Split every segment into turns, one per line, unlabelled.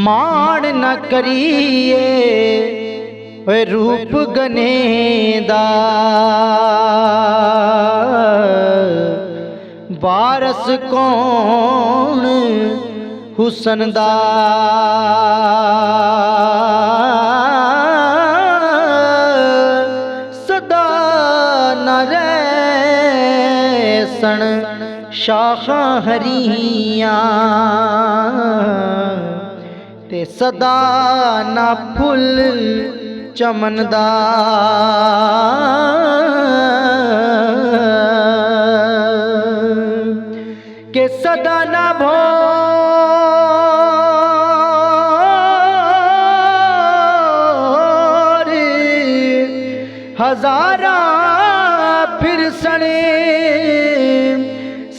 मान न करिए ओए रूप गनेदा, वारस कौन हुसन दा। सदा न रहसन शाखां हरियां, ते सदा ना फुल चमनदा। के सदा ना भोर हजारा फिर सने,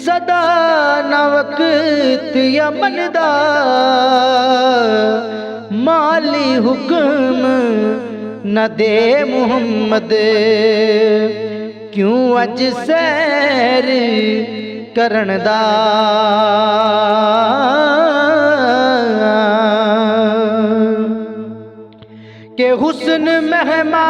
सदा न वक्त यमनदा। माली हुक्म न दे मुहम्मद, क्यों अज सैर करन दा। के हुस्न मेहमान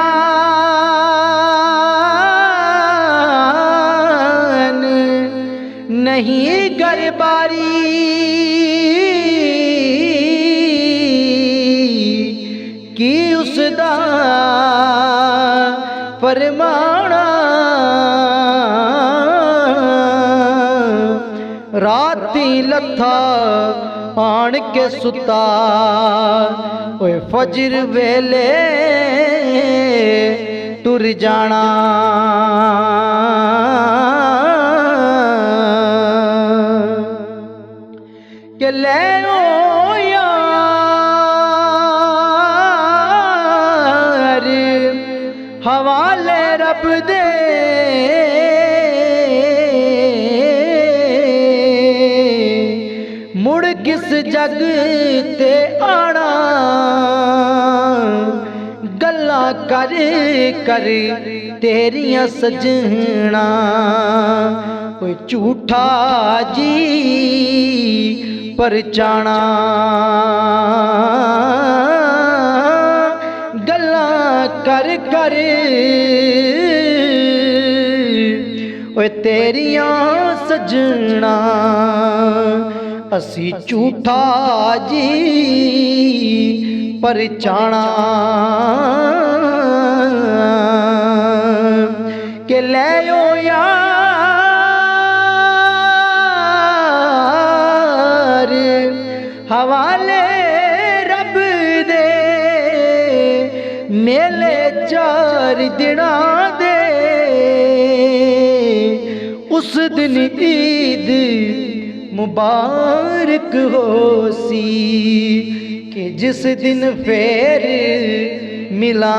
नहीं गरबारी, की उसदा फरमाना। राती लथा आन के सुता, ओए फजर वेले तुर जाना। के ले ओ यार हवाले रब दे, मुड़ किस जग ते आना। गल्ला कर कर तेरियां सजना, कोई झूठा जी परचाना। गल्ला कर कर ओए तेरियां सजना, असी झूठा जी परचाना। के ले ओ यार हवाले रब दे, मेले 4 दिना दे। उस दिन ईद मुबारक होसी, कि जिस दिन फेर मिला।